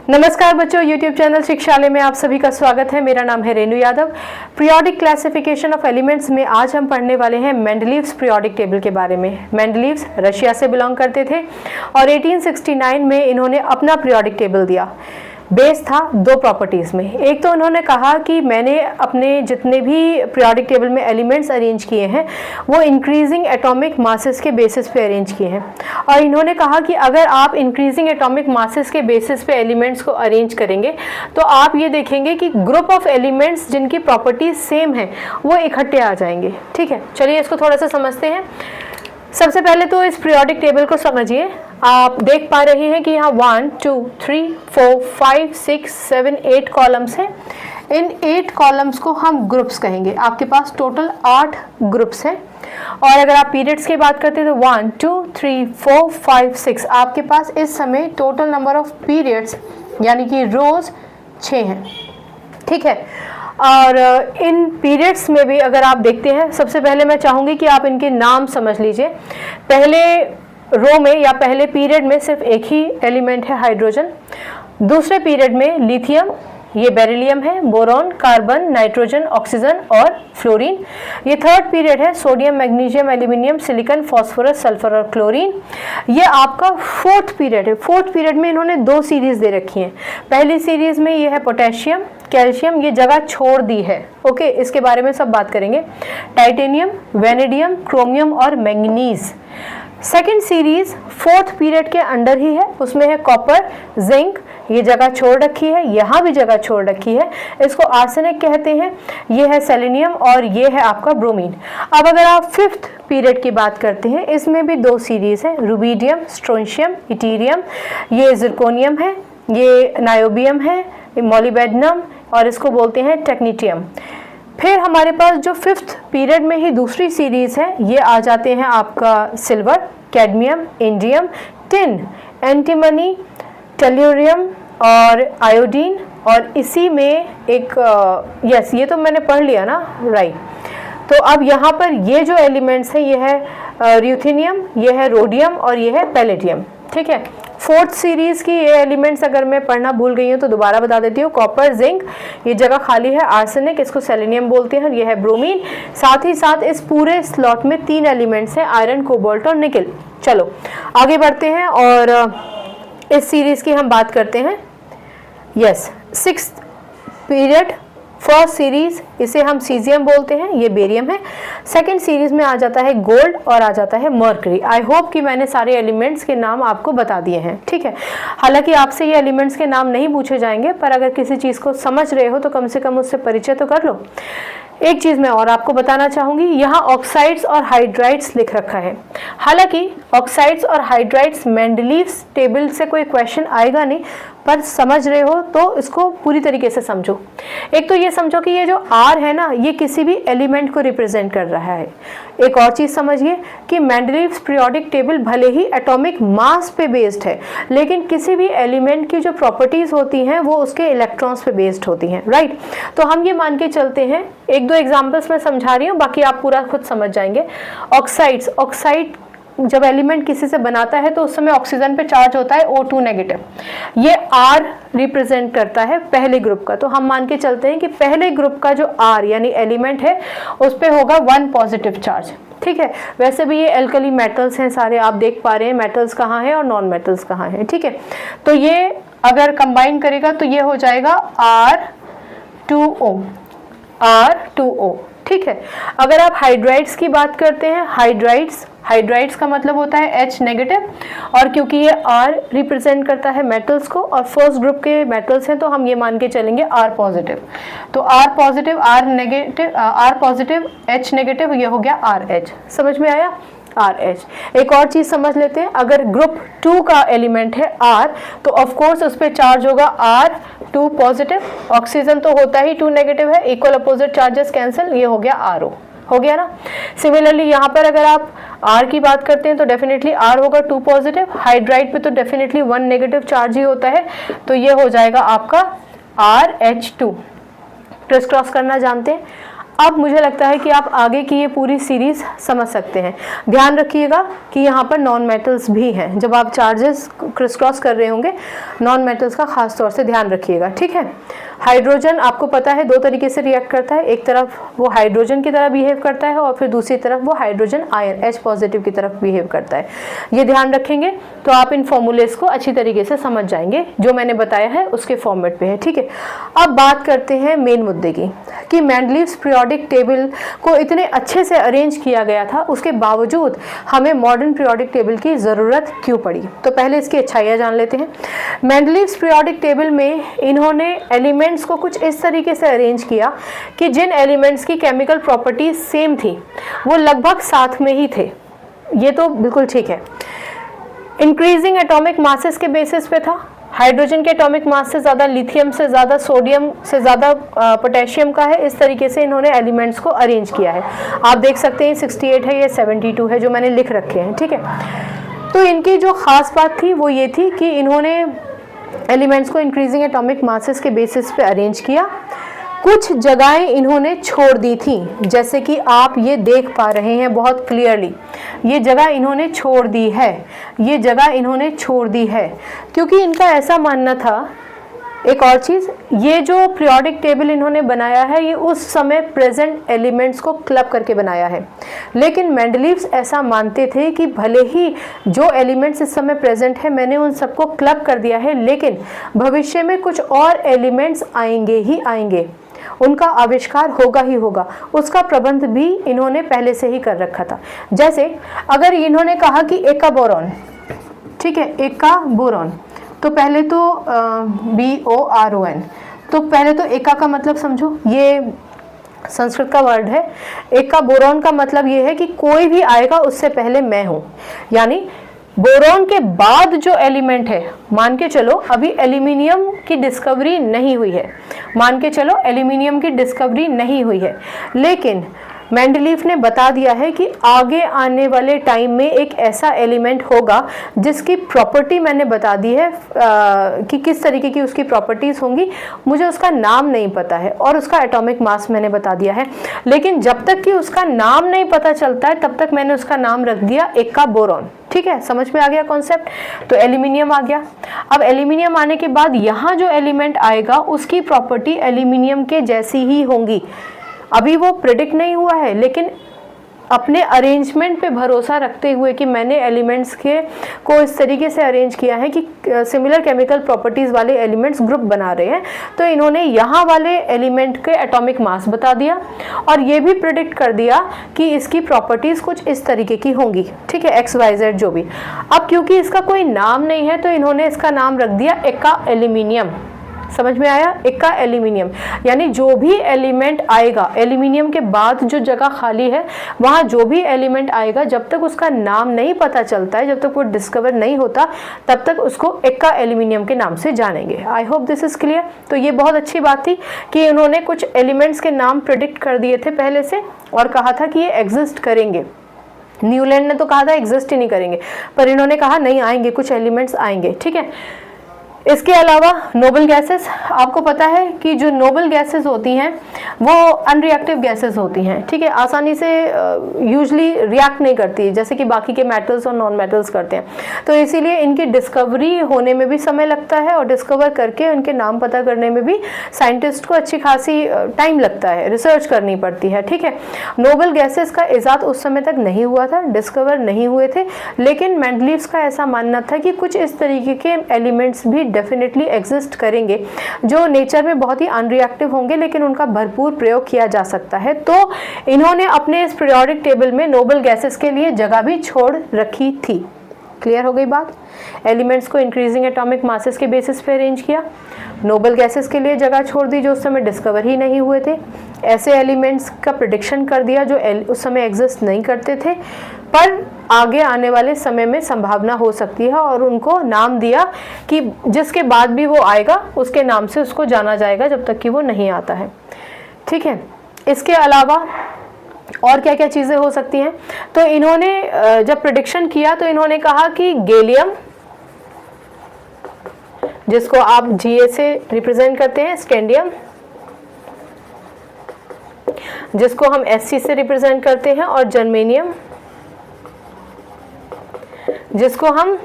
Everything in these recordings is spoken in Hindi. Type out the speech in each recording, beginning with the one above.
नमस्कार बच्चों, YouTube चैनल शिक्षालय में आप सभी का स्वागत है। मेरा नाम है Renu Yadav. Periodic classification of elements में आज हम पढ़ने वाले हैं मेंडलीव्स पीरियोडिक टेबल के बारे में। मेंडलीव्स रशिया से बिलोंग करते थे और 1869 में इन्होंने अपना पीरियोडिक टेबल दिया। बेस था दो प्रॉपर्टीज़ में। एक तो उन्होंने कहा कि मैंने अपने जितने भी पीरियोडिक टेबल में एलिमेंट्स अरेंज किए हैं वो इंक्रीजिंग एटॉमिक मासेस के बेसिस पे अरेंज किए हैं, और इन्होंने कहा कि अगर आप इंक्रीजिंग एटॉमिक मासेस के बेसिस पे एलिमेंट्स को अरेंज करेंगे तो आप ये देखेंगे कि ग्रुप ऑफ एलिमेंट्स जिनकी प्रॉपर्टीज सेम है वो इकट्ठे आ जाएंगे। ठीक है, चलिए इसको थोड़ा सा समझते हैं। सबसे पहले तो इस पीरियोडिक टेबल को समझिए। आप देख पा रहे हैं कि यहाँ 1 2 3 4 5 6 7 8 कॉलम्स हैं। इन 8 कॉलम्स को हम ग्रुप्स कहेंगे। आपके पास टोटल 8 ग्रुप्स हैं। और अगर आप पीरियड्स की बात करते हैं तो 1 2 3 4 5 6 आपके पास इस समय टोटल नंबर ऑफ पीरियड्स यानी कि रोज 6 हैं। ठीक है, और इन पीरियड्स में भी अगर आप देखते हैं, सबसे पहले मैं चाहूँगी कि आप इनके नाम समझ लीजिए। पहले रो में या पहले पीरियड में सिर्फ एक ही एलिमेंट है, हाइड्रोजन। दूसरे पीरियड में लिथियम, ये बेरिलियम है, बोरॉन, कार्बन, नाइट्रोजन, ऑक्सीजन और फ्लोरीन। ये थर्ड पीरियड है, sodium, magnesium, aluminium, silicon, phosphorus, sulphur और क्लोरीन। ये आपका फोर्थ पीरियड है। फोर्थ पीरियड में इन्होंने दो सीरीज दे रखी हैं। पहली सीरीज में ये है पोटेशियम, कैल्शियम, ये जगह छोड़ दी है। ओके, इसके बारे में सब बात करेंगे। टाइटेनियम, वेनेडियम, क्रोमियम और manganese. Second series fourth period के अंडर ही है, उसमें है कॉपर, जिंक, ये जगह छोड़ रखी है, यहाँ भी जगह छोड़ रखी है, इसको आर्सेनिक कहते हैं। ये है सेलेनियम और ये है आपका ब्रोमीन। अब अगर आप फिफ्थ पीरियड की बात करते हैं, इसमें भी दो सीरीज है, रुबीडियम, स्ट्रोंशियम, इटीरियम, ये जिरकोनियम है, ये नायोबियम है, मोलिबेडनम और इसको बोलते हैं टेक्नीटियम। फिर हमारे पास जो फिफ्थ पीरियड में ही दूसरी सीरीज है, ये आ जाते हैं आपका silver, cadmium, indium, tin, antimony, tellurium और आयोडीन। और इसी में एक यस, ये तो मैंने पढ़ लिया ना, राइट। तो अब यहाँ पर ये जो एलिमेंट्स हैं, ये है र्यूथेनियम, ये है रोडियम और ये है पैलेडियम। ठीक है, फोर्थ सीरीज की ये एलिमेंट्स अगर मैं पढ़ना भूल गई हूँ तो दोबारा बता देती हूँ। कॉपर, जिंक, ये जगह खाली है, आर्सेनिक, इसको सेलेनियम बोलते हैं, ये है ब्रोमीन। साथ ही साथ इस पूरे स्लॉट में 3 एलिमेंट्स हैं, आयरन, कोबाल्ट और निकल। चलो आगे बढ़ते हैं और इस सीरीज की हम बात करते हैं। Yes, sixth period, first series, इसे हम सीजियम बोलते हैं, ये बेरियम है। सेकंड सीरीज में आ जाता है गोल्ड और आ जाता है मर्करी। आई होप कि मैंने सारे एलिमेंट्स के नाम आपको बता दिए हैं। ठीक है, हालांकि आपसे ये एलिमेंट्स के नाम नहीं पूछे जाएंगे, पर अगर किसी चीज़ को समझ रहे हो तो कम से कम उससे परिचय तो कर लो। एक चीज़ मैं और आपको बताना चाहूँगी, यहाँ ऑक्साइड्स और हाइड्राइड्स लिख रखा है। हालांकि ऑक्साइड्स और हाइड्राइड्स मेंडलीव्स टेबल से कोई क्वेश्चन आएगा नहीं, पर समझ रहे हो तो इसको पूरी तरीके से समझो। एक तो ये समझो कि ये जो R है ना, ये किसी भी एलिमेंट को रिप्रेजेंट कर रहा है। एक और चीज़ समझिए कि मेंडलीव्स पीरियोडिक टेबल भले ही एटॉमिक मास पे बेस्ड है, लेकिन किसी भी एलिमेंट की जो प्रॉपर्टीज़ होती हैं वो उसके इलेक्ट्रॉन्स पे बेस्ड होती हैं, राइट। तो हम ये मान के चलते हैं, एक दो एग्जाम्पल्स मैं समझा रही हूँ, बाकी आप पूरा खुद समझ जाएंगे। ऑक्साइड्स, ऑक्साइड जब एलिमेंट किसी से बनाता है तो उस समय ऑक्सीजन पे चार्ज होता है O2 नेगेटिव। ये R रिप्रेजेंट करता है पहले ग्रुप का, तो हम मान के चलते हैं कि पहले ग्रुप का जो R यानी एलिमेंट है उस पे होगा 1 पॉजिटिव चार्ज। ठीक है, वैसे भी ये एल्कली मेटल्स हैं सारे, आप देख पा रहे हैं मेटल्स कहाँ हैं और नॉन मेटल्स कहाँ हैं। ठीक है, तो ये अगर कंबाइन करेगा तो ये हो जाएगा R2O, R2O। ठीक है, अगर आप हाइड्राइड्स की बात करते हैं, हाइड्राइड्स का मतलब होता है H नेगेटिव, और क्योंकि ये R रिप्रेजेंट करता है मेटल्स को और फर्स्ट ग्रुप के मेटल्स हैं तो हम ये मान के चलेंगे R पॉजिटिव। तो R positive, R negative, R positive, H negative, ये हो गया RH। समझ में आया? RH। एक और चीज़ समझ लेते हैं, अगर ग्रुप 2 का एलिमेंट है R तो ऑफ कोर्स उस पर चार्ज होगा R2 पॉजिटिव, ऑक्सीजन तो होता ही 2 नेगेटिव है, इक्वल अपोजिट चार्जेस कैंसिल, ये हो गया RO। हो गया ना। सिमिलरली यहाँ पर अगर आप R की बात करते हैं तो डेफिनेटली R होगा 2 पॉजिटिव, हाइड्राइड पे तो डेफिनेटली 1 नेगेटिव चार्ज ही होता है, तो ये हो जाएगा आपका RH2। क्रिस क्रॉस करना जानते हैं। अब मुझे लगता है कि आप आगे की ये पूरी सीरीज समझ सकते हैं। ध्यान रखिएगा कि यहाँ पर नॉन मेटल्स भी हैं। जब आप चार्जेस क्रिस क्रॉस कर रहे होंगे, नॉन मेटल्स का खास तौर से ध्यान रखिएगा, ठीक है। हाइड्रोजन आपको पता है दो तरीके से रिएक्ट करता है, एक तरफ वो हाइड्रोजन की तरह बिहेव करता है और फिर दूसरी तरफ वो हाइड्रोजन आयन H पॉजिटिव की तरफ बिहेव करता है। ये ध्यान रखेंगे तो आप इन फॉर्मूलेस को अच्छी तरीके से समझ जाएंगे, जो मैंने बताया है उसके फॉर्मेट पे है, ठीक है। अब बात करते हैं मेन मुद्दे की कि मेंडलीव्स पीरियोडिक टेबल को इतने अच्छे से अरेंज किया गया था, उसके बावजूद हमें मॉडर्न पीरियोडिक टेबल की ज़रूरत क्यों पड़ी। तो पहले इसकी अच्छाइयाँ जान लेते हैं। मेंडलीव्स पीरियोडिक टेबल में इन्होंने एलिमेंट्स को कुछ इस तरीके से अरेंज किया कि जिन एलिमेंट्स की केमिकल प्रॉपर्टीज सेम थी वो लगभग साथ में ही थे। ये तो बिल्कुल ठीक है। इंक्रीजिंग एटॉमिक मासेस के बेसिस पे था। हाइड्रोजन के एटॉमिक मास से ज़्यादा लिथियम से ज़्यादा सोडियम से ज़्यादा पोटेशियम का है। इस तरीके से इन्होंने एलिमेंट्स को अरेंज किया है। आप देख सकते हैं 68 है, ये 72 है जो मैंने लिख रखे हैं, ठीक है। तो इनकी जो ख़ास बात थी वो ये थी कि इन्होंने एलिमेंट्स को इंक्रीजिंग एटॉमिक मासेस के बेसिस पे अरेंज किया। कुछ जगहें इन्होंने छोड़ दी थी, जैसे कि आप ये देख पा रहे हैं बहुत क्लियरली, ये जगह इन्होंने छोड़ दी है, ये जगह इन्होंने छोड़ दी है, क्योंकि इनका ऐसा मानना था। एक और चीज़, ये जो पीरियोडिक टेबल इन्होंने बनाया है ये उस समय प्रेजेंट एलिमेंट्स को क्लब करके बनाया है, लेकिन मेंडलीव्स ऐसा मानते थे कि भले ही जो एलिमेंट्स इस समय प्रेजेंट है मैंने उन सबको क्लब कर दिया है, लेकिन भविष्य में कुछ और एलिमेंट्स आएंगे ही आएंगे, उनका आविष्कार होगा ही होगा, उसका प्रबंध भी इन्होंने पहले से ही कर रखा था। जैसे अगर इन्होंने कहा कि एका बोरॉन, ठीक है, एका बोरॉन, तो पहले तो BORON, तो पहले तो एका का मतलब समझो, ये संस्कृत का वर्ड है। एका बोरॉन का मतलब ये है कि कोई भी आएगा उससे पहले मैं हूँ, यानी बोरॉन के बाद जो एलिमेंट है, मान के चलो अभी एल्यूमिनियम की डिस्कवरी नहीं हुई है, मान के चलो एल्यूमिनियम की डिस्कवरी नहीं हुई है, लेकिन मेंडलीव ने बता दिया है कि आगे आने वाले टाइम में एक ऐसा एलिमेंट होगा जिसकी प्रॉपर्टी मैंने बता दी है कि किस तरीके की उसकी प्रॉपर्टीज़ होंगी, मुझे उसका नाम नहीं पता है और उसका एटॉमिक मास मैंने बता दिया है, लेकिन जब तक कि उसका नाम नहीं पता चलता है तब तक मैंने उसका नाम रख दिया एका बोरॉन। ठीक है, समझ में आ गया कॉन्सेप्ट। तो एल्यूमिनियम आ गया। अब एल्यूमिनियम आने के बाद यहाँ जो एलिमेंट आएगा उसकी प्रॉपर्टी एल्यूमिनियम के जैसी ही होंगी। अभी वो प्रेडिक्ट नहीं हुआ है, लेकिन अपने अरेंजमेंट पे भरोसा रखते हुए कि मैंने एलिमेंट्स को इस तरीके से अरेंज किया है कि सिमिलर केमिकल प्रॉपर्टीज़ वाले एलिमेंट्स ग्रुप बना रहे हैं, तो इन्होंने यहाँ वाले एलिमेंट के एटॉमिक मास बता दिया और ये भी प्रेडिक्ट कर दिया कि इसकी प्रॉपर्टीज़ कुछ इस तरीके की होंगी। ठीक है, XYZ जो भी। अब क्योंकि इसका कोई नाम नहीं है तो इन्होंने इसका नाम रख दिया एका एल्यूमिनियम। समझ में आया? एका एल्यूमिनियम, यानी जो भी एलिमेंट आएगा, एल्यूमिनियम के बाद जो जगह खाली है वहाँ जो भी एलिमेंट आएगा, जब तक उसका नाम नहीं पता चलता है, जब तक वो डिस्कवर नहीं होता, तब तक उसको एका एल्यूमिनियम के नाम से जानेंगे। I hope this is clear. तो ये बहुत अच्छी बात थी कि इन्होंने कुछ एलिमेंट्स के नाम प्रिडिक्ट कर दिए थे पहले से और कहा था कि ये एग्जिस्ट करेंगे। न्यूलैंड ने तो कहा था एग्जिस्ट ही नहीं करेंगे, पर इन्होंने कहा नहीं, आएंगे, कुछ एलिमेंट्स आएंगे। ठीक है, इसके अलावा नोबल गैसेस, आपको पता है कि जो नोबल गैसेस होती हैं वो अनरिएक्टिव गैसेस होती हैं। ठीक है, आसानी से यूजली रिएक्ट नहीं करती जैसे कि बाकी के मेटल्स और नॉन मेटल्स करते हैं, तो इसीलिए इनकी डिस्कवरी होने में भी समय लगता है और डिस्कवर करके उनके नाम पता करने में भी साइंटिस्ट को अच्छी खासी टाइम लगता है, रिसर्च करनी पड़ती है। ठीक है, नोबल गैसेस का इजाद उस समय तक नहीं हुआ था, डिस्कवर नहीं हुए थे, लेकिन मेंडलीव्स का ऐसा मानना था कि कुछ इस तरीके के एलिमेंट्स भी डेफिनेटली एग्जिस्ट करेंगे जो नेचर में बहुत ही अनरिएक्टिव होंगे, लेकिन उनका भरपूर प्रयोग किया जा सकता है। तो इन्होंने अपने इस पीरियोडिक टेबल में नोबल गैसेस के लिए जगह भी छोड़ रखी थी। क्लियर हो गई बात? एलिमेंट्स को इंक्रीजिंग एटॉमिक मासेस के बेसिस पे अरेंज किया, नोबल गैसेस के लिए जगह छोड़ दी जो उस समय डिस्कवर ही नहीं हुए थे, ऐसे एलिमेंट्स का प्रेडिक्शन कर दिया जो उस समय एग्जिस्ट नहीं करते थे पर आगे आने वाले समय में संभावना हो सकती है, और उनको नाम दिया कि जिसके बाद भी वो आएगा उसके नाम से उसको जाना जाएगा जब तक कि वो नहीं आता है। ठीक है, इसके अलावा और क्या क्या चीज़ें हो सकती हैं? तो इन्होंने जब प्रेडिक्शन किया तो इन्होंने कहा कि गैलियम, जिसको आप Ga से रिप्रेजेंट करते हैं, स्कैंडियम, जिसको हम Sc से रिप्रेजेंट करते हैं, और जर्मेनियम जिसको हम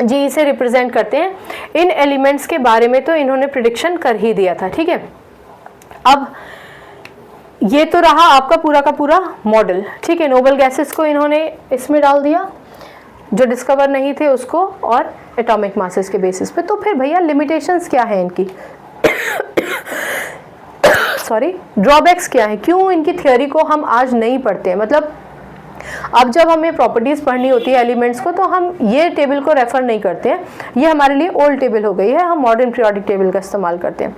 Ge से रिप्रेजेंट करते हैं। इन एलिमेंट्स के बारे में तो इन्होंने प्रिडिक्शन कर ही दिया था, ठीक है। अब ये तो रहा आपका पूरा का पूरा मॉडल, ठीक है। नोबल गैसेस को इन्होंने इसमें डाल दिया जो डिस्कवर नहीं थे उसको, और एटॉमिक मासेस के बेसिस पे। तो फिर भैया लिमिटेशंस क्या है इनकी सॉरी, ड्रॉबैक्स क्या है, क्यों इनकी थ्योरी को हम आज नहीं पढ़ते हैं। मतलब अब जब हमें प्रॉपर्टीज पढ़नी होती है एलिमेंट्स को, तो हम ये टेबल को रेफर नहीं करते हैं, ये हमारे लिए ओल्ड टेबल हो गई है, हम मॉडर्न पीरियोडिक टेबल का इस्तेमाल करते हैं।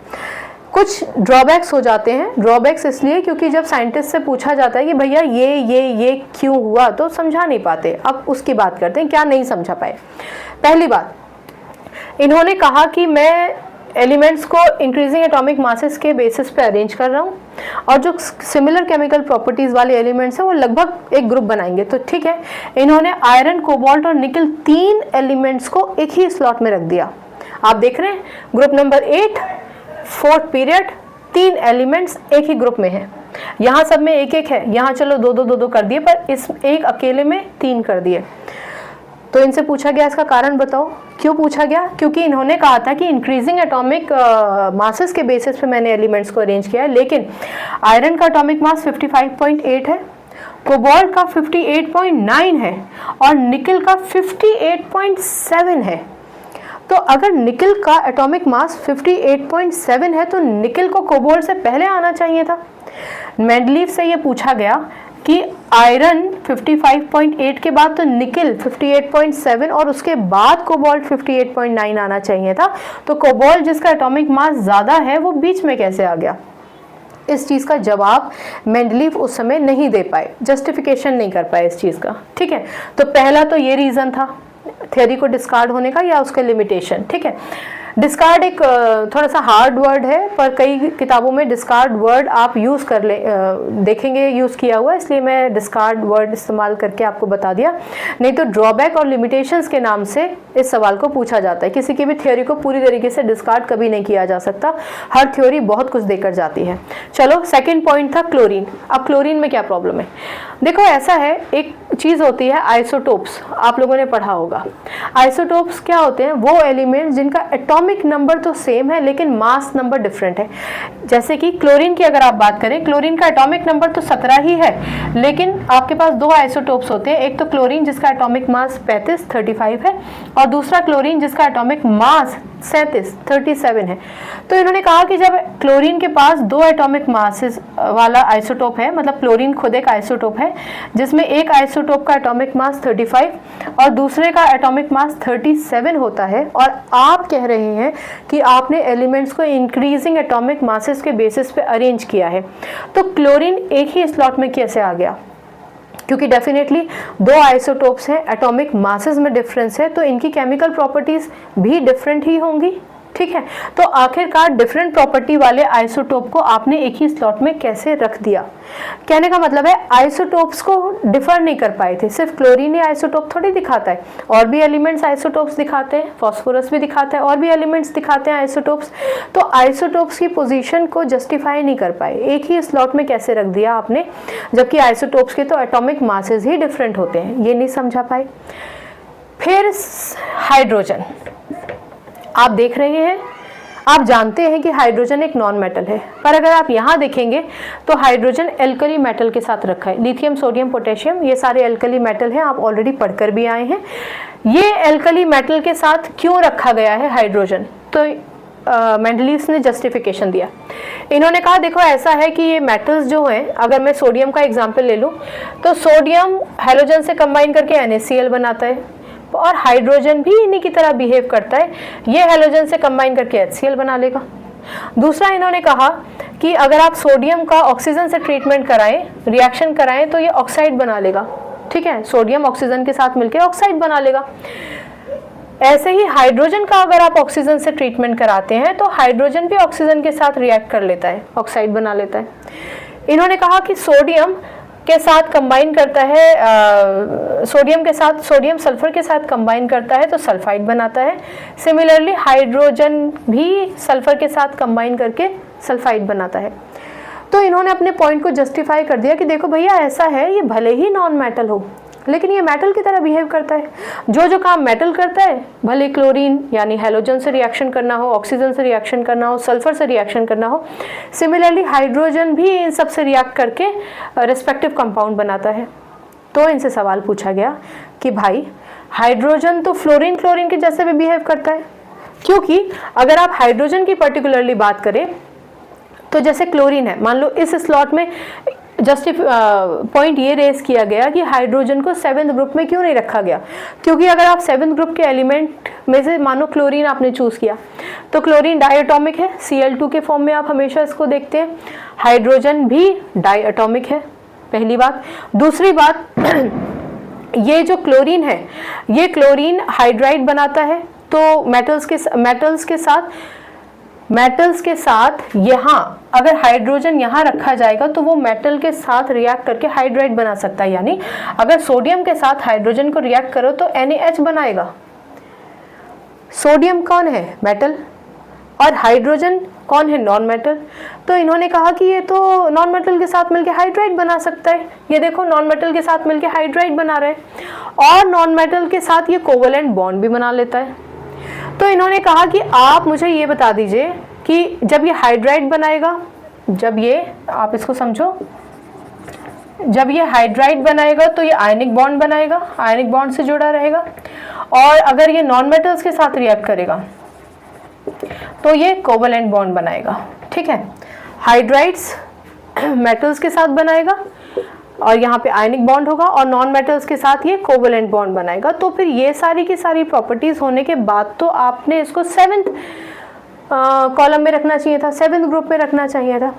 कुछ ड्रॉबैक्स हो जाते हैं। ड्रॉबैक्स इसलिए क्योंकि जब साइंटिस्ट से पूछा जाता है कि भैया ये क्यों हुआ, तो समझा नहीं पाते। अब उसकी बात करते हैं, क्या नहीं समझा पाए। पहली बात, इन्होंने कहा कि मैं एलिमेंट्स को इंक्रीजिंग एटॉमिक मासेस के बेसिस पे अरेंज कर रहा हूँ, और जो सिमिलर केमिकल प्रॉपर्टीज वाले एलिमेंट्स हैं वो लगभग एक ग्रुप बनाएंगे। तो ठीक है, इन्होंने आयरन, कोबाल्ट और निकल 3 एलिमेंट्स को एक ही स्लॉट में रख दिया। आप देख रहे हैं group number 8 4th period, 3 elements एक ही ग्रुप में है। यहाँ सब में एक एक है, यहाँ चलो 2-2 कर दिए, पर इस एक अकेले में 3 कर दिए। तो इनसे पूछा गया इसका कारण बताओ, क्यों पूछा गया? क्योंकि इन्होंने कहा था कि इंक्रीजिंग एटॉमिक मासेस के बेसिस पे मैंने एलिमेंट्स को अरेंज किया है, लेकिन आयरन का एटॉमिक मास 55.8 है, कोबाल्ट का 58.9 है, और निकल का 58.7 है। तो अगर निकल का एटॉमिक मास 58.7 है, तो निकल को कोबाल्ट से पहले आना चाहिए था। मेंडलीव से ये पूछा गया कि आयरन 55.8 के बाद तो निकल 58.7 और उसके बाद कोबाल्ट 58.9 आना चाहिए था। तो कोबाल्ट जिसका एटॉमिक मास ज़्यादा है वो बीच में कैसे आ गया? इस चीज़ का जवाब मेंडलीव उस समय नहीं दे पाए, जस्टिफिकेशन नहीं कर पाए इस चीज़ का, ठीक है। तो पहला तो ये रीज़न था थ्योरी को डिस्कार्ड होने का, या उसका लिमिटेशन, ठीक है। डिस्कार्ड एक थोड़ा सा हार्ड वर्ड है, पर कई किताबों में डिस्कार्ड वर्ड आप यूज़ कर ले देखेंगे यूज़ किया हुआ, इसलिए मैं डिस्कार्ड वर्ड इस्तेमाल करके आपको बता दिया। नहीं तो ड्रॉबैक और लिमिटेशंस के नाम से इस सवाल को पूछा जाता है। किसी की भी थ्योरी को पूरी तरीके से डिस्कार्ड कभी नहीं किया जा सकता, हर थ्योरी बहुत कुछ देकर जाती है। चलो, सेकेंड पॉइंट था क्लोरीन। अब क्लोरीन में क्या प्रॉब्लम है? देखो, ऐसा है, एक चीज़ होती है आइसोटोप्स, आप लोगों ने पढ़ा होगा। आइसोटोप्स क्या होते हैं? वो एलिमेंट्स जिनका एटॉमिक नंबर तो सेम है लेकिन मास नंबर डिफरेंट है। जैसे कि क्लोरीन की अगर आप बात करें, क्लोरीन का एटॉमिक नंबर तो 17 ही है, लेकिन आपके पास 2 आइसोटोप्स होते हैं। एक तो क्लोरीन जिसका एटॉमिक मास 35 है, और दूसरा क्लोरीन जिसका एटॉमिक मास 37 है। तो इन्होंने कहा कि जब क्लोरीन के पास 2 एटॉमिक मासेस वाला आइसोटोप है, मतलब क्लोरीन खुद एक आइसोटोप है जिसमें एक आइसोटोप का एटॉमिक मास 35 और दूसरे का एटॉमिक मास 37 होता है, और आप कह रहे हैं कि आपने एलिमेंट्स को इंक्रीजिंग एटॉमिक मासेस के बेसिस पे अरेंज किया है, तो क्लोरीन एक ही स्लॉट में कैसे आ गया? क्योंकि डेफिनेटली 2 आइसोटोप्स हैं, एटॉमिक मासेस में डिफरेंस है, तो इनकी केमिकल प्रॉपर्टीज भी डिफरेंट ही होंगी, ठीक है। तो आखिरकार डिफरेंट प्रॉपर्टी वाले आइसोटोप को आपने एक ही स्लॉट में कैसे रख दिया? कहने का मतलब है आइसोटोप्स को डिफर नहीं कर पाए थे, सिर्फ क्लोरीन ही आइसोटोप थोड़ी दिखाता है, और भी एलिमेंट्स आइसोटोप्स दिखाते हैं, फास्फोरस भी दिखाता है, और भी एलिमेंट्स दिखाते हैं आइसोटोप्स। तो आइसोटोप्स की पोजीशन को जस्टिफाई नहीं कर पाए, एक ही स्लॉट में कैसे रख दिया आपने, जबकि आइसोटोप्स के तो एटॉमिक मासेस ही डिफरेंट होते हैं, ये नहीं समझा पाए। फिर हाइड्रोजन, आप देख रहे हैं, आप जानते हैं कि हाइड्रोजन एक नॉन मेटल है, पर अगर आप यहाँ देखेंगे तो हाइड्रोजन एल्कली मेटल के साथ रखा है। लिथियम, सोडियम, पोटेशियम, ये सारे एल्कली मेटल हैं, आप ऑलरेडी पढ़कर भी आए हैं। ये एल्कली मेटल के साथ क्यों रखा गया है हाइड्रोजन? तो मेंडलीव ने जस्टिफिकेशन दिया। इन्होंने कहा देखो ऐसा है कि ये मेटल्स जो हैं, अगर मैं सोडियम का एग्जाम्पल ले लूँ तो सोडियम हैलोजन से कंबाइन करके NaCl बनाता है, और हाइड्रोजन भी इन्हीं की तरह बिहेव करता है, ये हैलोजन से कंबाइन करके HCl बना लेगा। दूसरा इन्होंने कहा कि अगर आप सोडियम का ऑक्सीजन से ट्रीटमेंट कराएं, रिएक्शन कराएं, तो ये ऑक्साइड बना लेगा, ठीक है, सोडियम ऑक्सीजन के साथ मिलकर ऑक्साइड बना लेगा। ऐसे ही हाइड्रोजन का अगर आप ऑक्सीजन से ट्रीटमेंट कराते हैं तो हाइड्रोजन भी ऑक्सीजन के साथ रिएक्ट कर लेता है, ऑक्साइड बना लेता है। इन्होंने कहा कि सोडियम के साथ कंबाइन करता है, सोडियम के साथ, सोडियम सल्फर के साथ कंबाइन करता है तो सल्फाइड बनाता है। सिमिलरली हाइड्रोजन भी सल्फर के साथ कंबाइन करके सल्फाइड बनाता है। तो इन्होंने अपने पॉइंट को जस्टिफाई कर दिया कि देखो भैया ऐसा है, ये भले ही नॉन मेटल हो लेकिन ये मेटल की तरह बिहेव करता है। जो जो काम मेटल करता है, भले क्लोरीन यानी हेलोजन से रिएक्शन करना हो, ऑक्सीजन से रिएक्शन करना हो, सल्फर से रिएक्शन करना हो, सिमिलरली हाइड्रोजन भी इन सब से रिएक्ट करके रिस्पेक्टिव कंपाउंड बनाता है। तो इनसे सवाल पूछा गया कि भाई हाइड्रोजन तो फ्लोरीन क्लोरीन के जैसे भी बिहेव करता है, क्योंकि अगर आप हाइड्रोजन की पर्टिकुलरली बात करें तो जैसे क्लोरीन है, मान लो इस स्लॉट में पॉइंट ये रेस किया गया कि हाइड्रोजन को 7th ग्रुप में क्यों नहीं रखा गया, क्योंकि अगर आप 7th ग्रुप के एलिमेंट में से मानो क्लोरीन आपने चूज किया तो क्लोरीन डायटोमिक है, Cl2 के फॉर्म में आप हमेशा इसको देखते हैं। हाइड्रोजन भी डायटोमिक है, पहली बात। दूसरी बात ये जो क्लोरीन है ये क्लोरीन हाइड्राइड बनाता है, तो मेटल्स के साथ यहाँ अगर हाइड्रोजन यहाँ रखा जाएगा तो वो मेटल के साथ रिएक्ट करके हाइड्राइड बना सकता है। यानी अगर सोडियम के साथ हाइड्रोजन को रिएक्ट करो तो NaH बनाएगा। सोडियम कौन है? मेटल। और हाइड्रोजन कौन है? Non metal. तो इन्होंने कहा कि ये तो नॉन मेटल के साथ मिलके हाइड्राइड बना सकता है। ये देखो नॉन मेटल के साथ मिलके हाइड्राइड बना रहे हैं और नॉन मेटल के साथ ये कोवेलेंट बॉन्ड भी बना लेता है। तो इन्होंने कहा कि आप मुझे ये बता दीजिए कि जब ये हाइड्राइड बनाएगा, जब ये, आप इसको समझो, जब ये हाइड्राइड बनाएगा तो ये आयनिक बॉन्ड बनाएगा, आयनिक बॉन्ड से जुड़ा रहेगा। और अगर ये नॉन मेटल्स के साथ रिएक्ट करेगा तो ये कोवेलेंट बॉन्ड बनाएगा। ठीक है, हाइड्राइड्स मेटल्स के साथ बनाएगा और यहाँ पे आयनिक बॉन्ड होगा और नॉन मेटल्स के साथ ये कोवेलेंट बॉन्ड बनाएगा। तो फिर ये सारी की सारी प्रॉपर्टीज होने के बाद तो आपने इसको 7th कॉलम में रखना चाहिए था, 7th ग्रुप में रखना चाहिए था।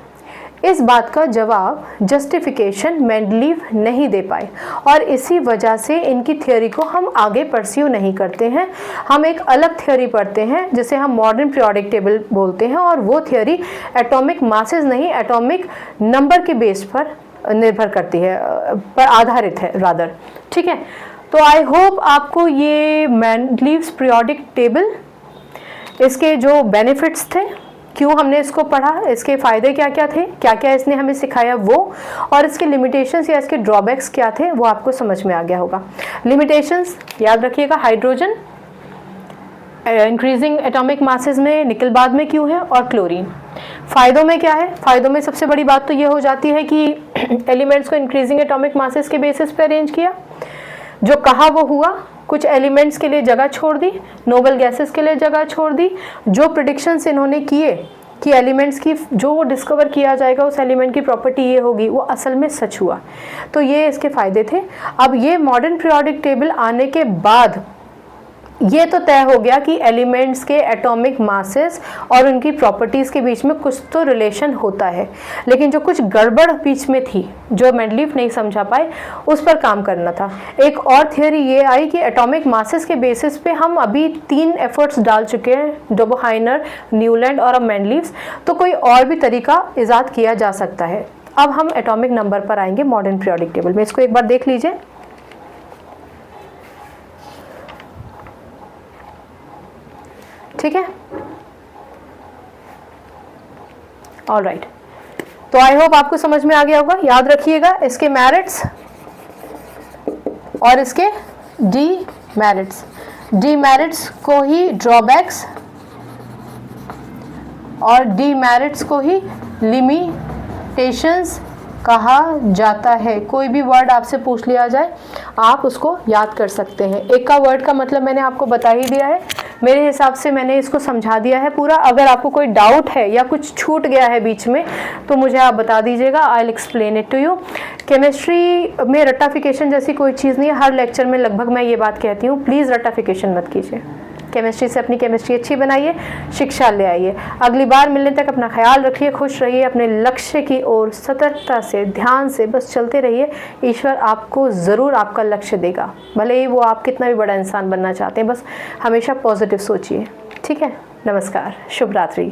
इस बात का जवाब, जस्टिफिकेशन मेंडलीव नहीं दे पाए और इसी वजह से इनकी थ्योरी को हम आगे परस्यू नहीं करते हैं। हम एक अलग थ्योरी पढ़ते हैं जिसे हम मॉडर्न पीरियोडिक टेबल बोलते हैं और वो थ्योरी एटॉमिक मासेस नहीं, एटॉमिक नंबर के बेस पर निर्भर करती है, पर आधारित है रादर। ठीक है, तो आई होप आपको ये मेंडलीव्स पीरियोडिक टेबल, इसके जो बेनिफिट्स थे, क्यों हमने इसको पढ़ा, इसके फ़ायदे क्या क्या थे, क्या क्या इसने हमें सिखाया वो, और इसके लिमिटेशंस या इसके ड्रॉबैक्स क्या थे वो आपको समझ में आ गया होगा। लिमिटेशंस याद रखिएगा, हाइड्रोजन इंक्रीजिंग एटॉमिक मासेस में, निकल बाद में क्यों है, और क्लोरीन। फ़ायदों में क्या है? फ़ायदों में सबसे बड़ी बात तो ये हो जाती है कि एलिमेंट्स को इंक्रीजिंग एटॉमिक मासेस के बेसिस पे अरेंज किया, जो कहा वो हुआ, कुछ एलिमेंट्स के लिए जगह छोड़ दी, नोबल गैसेस के लिए जगह छोड़ दी। जो प्रेडिक्शंस इन्होंने किए कि एलिमेंट्स की जो डिस्कवर किया जाएगा उस एलिमेंट की प्रॉपर्टी ये होगी, वो असल में सच हुआ। तो ये इसके फ़ायदे थे। अब ये मॉडर्न पीरियोडिक टेबल आने के बाद ये तो तय हो गया कि एलिमेंट्स के एटॉमिक मासेस और उनकी प्रॉपर्टीज़ के बीच में कुछ तो रिलेशन होता है, लेकिन जो कुछ गड़बड़ बीच में थी जो मेंडलीव नहीं समझा पाए, उस पर काम करना था। एक और थियोरी ये आई कि एटॉमिक मासेस के बेसिस पे हम अभी 3 एफर्ट्स डाल चुके हैं, डोबोहाइनर, न्यूलैंड और अब मेंडलीव्स, तो कोई और भी तरीका ईजाद किया जा सकता है। अब हम एटॉमिक नंबर पर आएंगे मॉडर्न पीरियोडिक टेबल में। इसको एक बार देख लीजिए। ठीक है, ऑल राइट। तो आई होप आपको समझ में आ गया होगा। याद रखिएगा इसके मेरिट्स और इसके डीमेरिट्स, डीमेरिट्स को ही ड्रॉबैक्स और डीमेरिट्स को ही लिमिटेशंस कहा जाता है। कोई भी वर्ड आपसे पूछ लिया जाए आप उसको याद कर सकते हैं। एक का वर्ड का मतलब मैंने आपको बता ही दिया है, मेरे हिसाब से मैंने इसको समझा दिया है पूरा। अगर आपको कोई डाउट है या कुछ छूट गया है बीच में तो मुझे आप बता दीजिएगा, I will explain it to you. Chemistry में रट्टाफिकेशन जैसी कोई चीज़ नहीं है, हर लेक्चर में लगभग मैं ये बात कहती हूँ, प्लीज़ रट्टाफिकेशन मत कीजिए। केमिस्ट्री से अपनी केमिस्ट्री अच्छी बनाइए, शिक्षा ले आइए। अगली बार मिलने तक अपना ख्याल रखिए, खुश रहिए, अपने लक्ष्य की ओर सतर्कता से, ध्यान से बस चलते रहिए। ईश्वर आपको ज़रूर आपका लक्ष्य देगा, भले ही वो आप कितना भी बड़ा इंसान बनना चाहते हैं, बस हमेशा पॉजिटिव सोचिए। ठीक है, नमस्कार, शुभ रात्रि।